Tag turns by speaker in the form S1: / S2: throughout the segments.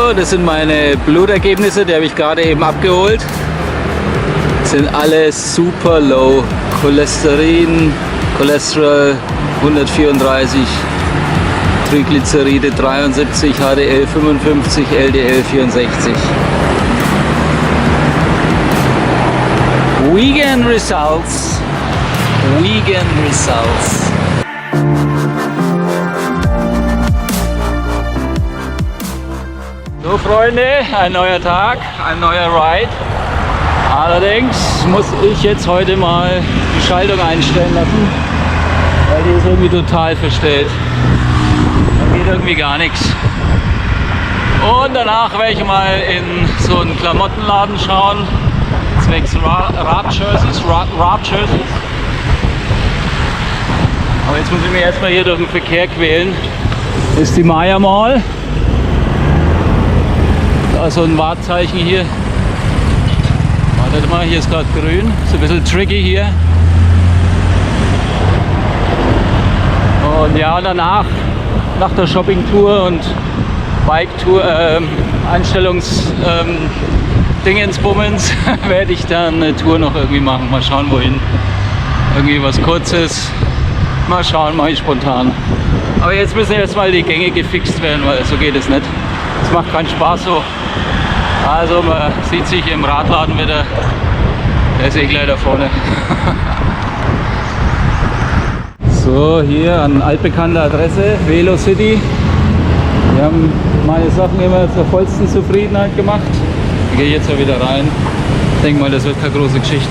S1: So, das sind meine Blutergebnisse, die habe ich gerade eben abgeholt. Sind alle super low. Cholesterin, Cholesterol 134, Triglyceride 73, HDL 55, LDL 64. Vegan Results. Vegan Results. So Freunde, ein neuer Tag, ein neuer Ride. Allerdings muss ich jetzt heute mal die Schaltung einstellen lassen, weil die ist irgendwie total verstellt. Da geht irgendwie gar nichts. Und danach werde ich mal in so einen Klamottenladen schauen, zwecks Radjerseys. Aber jetzt muss ich mich erstmal hier durch den Verkehr quälen. Das ist die Maya Mall. Da ist so ein Wahrzeichen hier. Wartet mal, hier ist gerade grün. Ist ein bisschen tricky hier. Und ja, danach, nach der Shopping-Tour und Bike-Tour, Dingens-Bummens, werde ich dann eine Tour noch irgendwie machen. Mal schauen, wohin. Irgendwie was Kurzes. Mal schauen, mache ich spontan. Aber jetzt müssen erstmal die Gänge gefixt werden, weil so geht es nicht. Es macht keinen Spaß so. Also man sieht sich im Radladen wieder. Der ist eh gleich da vorne. So, hier an altbekannter Adresse, Velocity. Die haben meine Sachen immer zur vollsten Zufriedenheit gemacht. Da gehe ich jetzt ja wieder rein. Ich denke mal, das wird keine große Geschichte.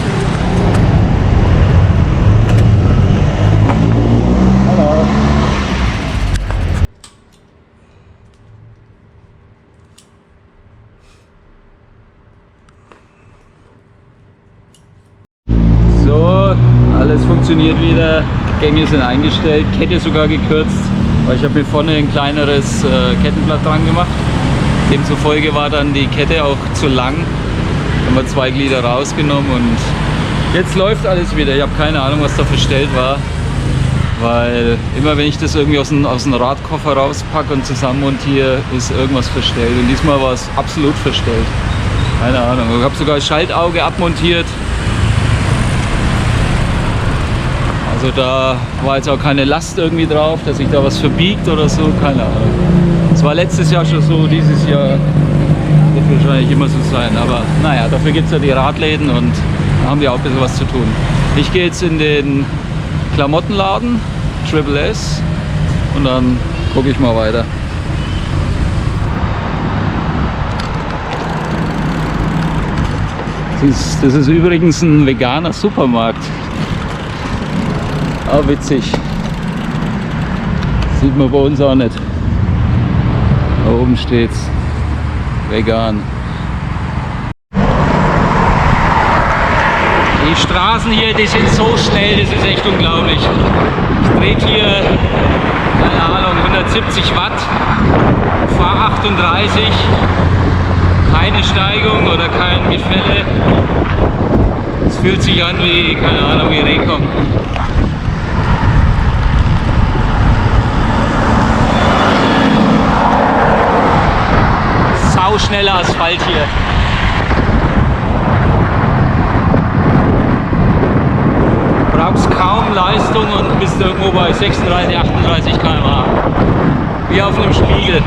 S1: Hallo. So, alles funktioniert wieder. Gänge sind eingestellt, Kette sogar gekürzt, weil ich habe mir vorne ein kleineres Kettenblatt dran gemacht. Demzufolge war dann die Kette auch zu lang. Haben wir 2 Glieder rausgenommen und jetzt läuft alles wieder. Ich habe keine Ahnung, was da verstellt war, weil immer wenn ich das irgendwie aus dem Radkoffer rauspacke und zusammenmontiere, ist irgendwas verstellt. Und diesmal war es absolut verstellt. Keine Ahnung. Ich habe sogar das Schaltauge abmontiert. Also da war jetzt auch keine Last irgendwie drauf, dass sich da was verbiegt oder so, keine Ahnung. Es war letztes Jahr schon so, dieses Jahr wird wahrscheinlich immer so sein. Aber naja, dafür gibt es ja die Radläden und da haben die auch ein bisschen was zu tun. Ich gehe jetzt in den Klamottenladen, Triple S, und dann gucke ich mal weiter. Das ist übrigens ein veganer Supermarkt. Ah, witzig. Sieht man bei uns auch nicht. Da oben steht's. Vegan. Die Straßen hier, die sind so schnell, das ist echt unglaublich. Ich drehe hier, keine Ahnung, 170 Watt, fahre 38, keine Steigung oder kein Gefälle. Es fühlt sich an wie, keine Ahnung, wie Rekom. Schneller Asphalt hier. Brauchst kaum Leistung und bist irgendwo bei 36, 38 km/h. Wie auf einem Spiegel.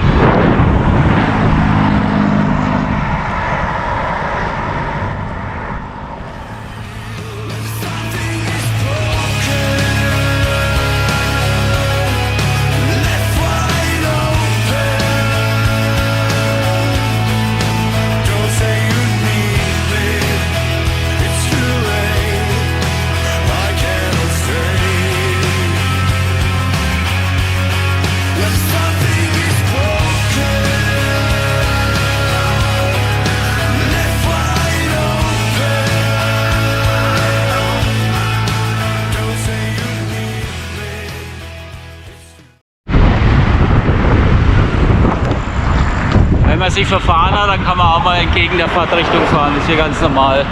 S1: Wenn man sich verfahren hat, dann kann man auch mal entgegen der Fahrtrichtung fahren. Das ist hier ganz normal.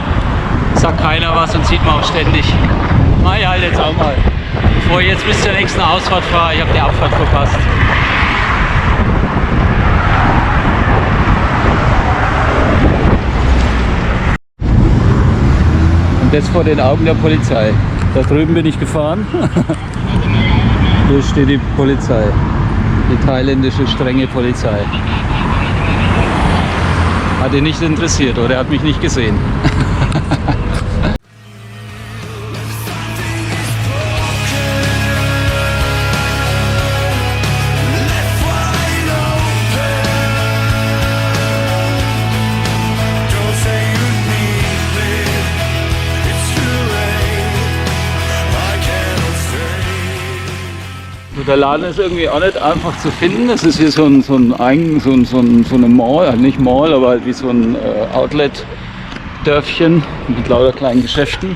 S1: Sagt keiner was und sieht man auch ständig. Mach ich halt jetzt auch mal. Bevor ich jetzt bis zur nächsten Ausfahrt fahre, ich habe die Abfahrt verpasst. das vor den Augen der Polizei. Da drüben bin ich gefahren. Hier steht die Polizei. Die thailändische strenge Polizei. Hat ihn nicht interessiert oder er hat mich nicht gesehen. Der Laden ist irgendwie auch nicht einfach zu finden. Das ist hier so eine Mall, halt nicht Mall, aber halt wie so ein Outlet-Dörfchen mit lauter kleinen Geschäften.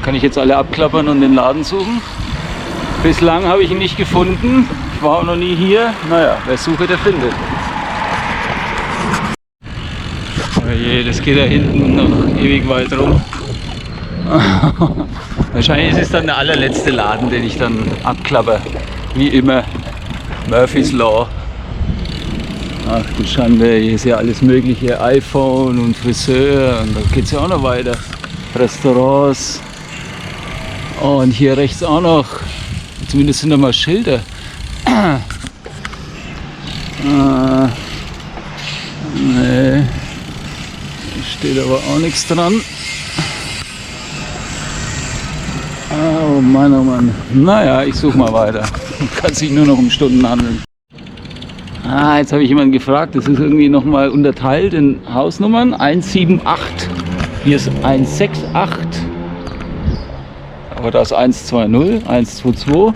S1: Kann ich jetzt alle abklappern und den Laden suchen. Bislang habe ich ihn nicht gefunden. Ich war auch noch nie hier. Naja, wer sucht, der findet. Oh je, das geht da hinten noch ewig weit rum. Wahrscheinlich ist es dann der allerletzte Laden, den ich dann abklapper. Wie immer, Murphy's Law. Ach du Schande, hier ist ja alles mögliche, iPhone und Friseur und da geht es ja auch noch weiter. Restaurants. Oh, und hier rechts auch noch, zumindest sind da mal Schilder. Nee, steht aber auch nichts dran. Oh Mann, oh Mann. Naja, ich suche mal weiter. Kann sich nur noch um Stunden handeln. Jetzt habe ich jemanden gefragt. Das ist irgendwie nochmal unterteilt in Hausnummern. 178. Hier ist 168. Aber da ist 120, 122.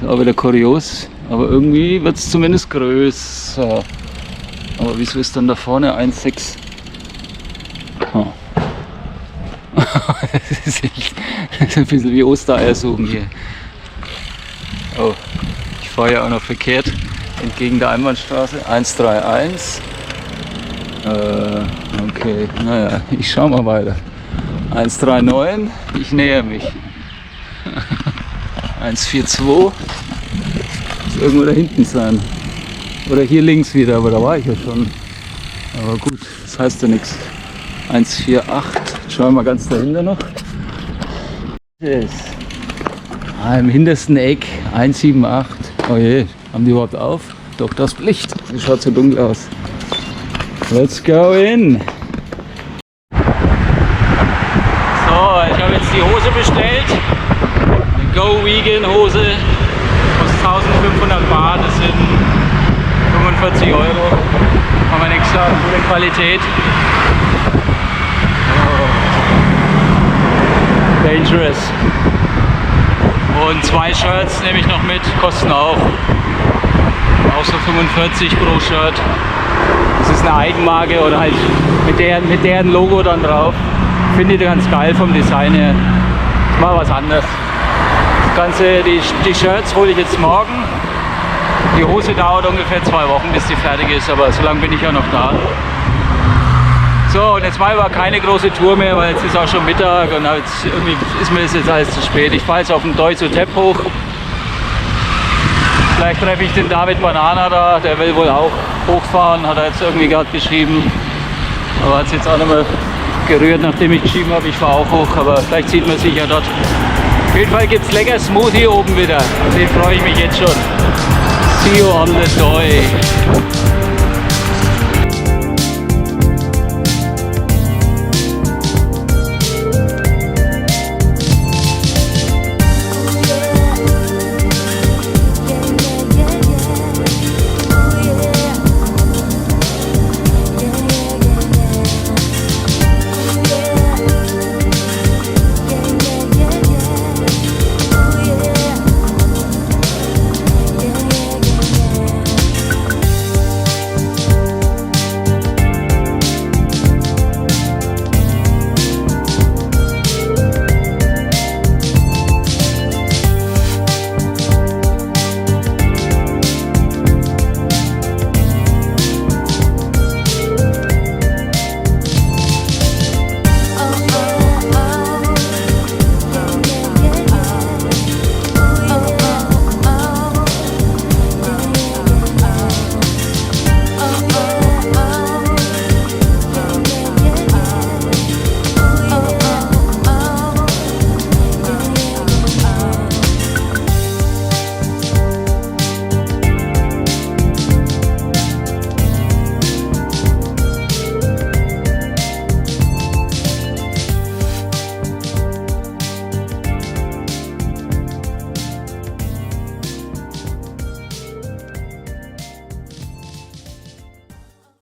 S1: Ist auch wieder kurios. Aber irgendwie wird es zumindest größer. Aber wieso ist dann da vorne 1,6? Oh. Das ist ein bisschen wie Ostereier suchen hier. Oh, ich fahre ja auch noch verkehrt entgegen der Einbahnstraße. 131. Okay, naja, ich schau mal weiter. 139, ich näher mich. 142. Muss irgendwo da hinten sein. Oder hier links wieder, aber da war ich ja schon. Aber gut, das heißt ja nichts. 148. Schauen wir mal ganz dahinter noch. Im hintersten Eck 178. Oh je, haben die überhaupt auf? Doch, das Licht. Das schaut so dunkel aus. Let's go in. So, ich habe jetzt die Hose bestellt. Eine Go Vegan Hose. Kostet 1500 Baht. Das sind 45 €. Haben wir extra gute Qualität. Dangerous. Und 2 Shirts nehme ich noch mit, kosten auch so 45 pro Shirt. Das ist eine Eigenmarke oder halt mit deren Logo dann drauf. Finde ich ganz geil vom Design her. Ist mal was anderes. Das Ganze, die Shirts hole ich jetzt morgen. Die Hose dauert ungefähr 2 Wochen, bis die fertig ist, aber so lange bin ich ja noch da. So, und jetzt war aber keine große Tour mehr, weil jetzt ist auch schon Mittag und jetzt, irgendwie ist mir das jetzt alles zu spät. Ich fahre jetzt auf den Doi zu Tepp hoch. Vielleicht treffe ich den David Banana da, der will wohl auch hochfahren, hat er jetzt irgendwie gerade geschrieben. Aber hat es jetzt auch nicht mehr gerührt, nachdem ich geschrieben habe, ich fahre auch hoch, aber vielleicht sieht man sich ja dort. Auf jeden Fall gibt es lecker Smoothie oben wieder, auf den freue ich mich jetzt schon. See you on the Doi.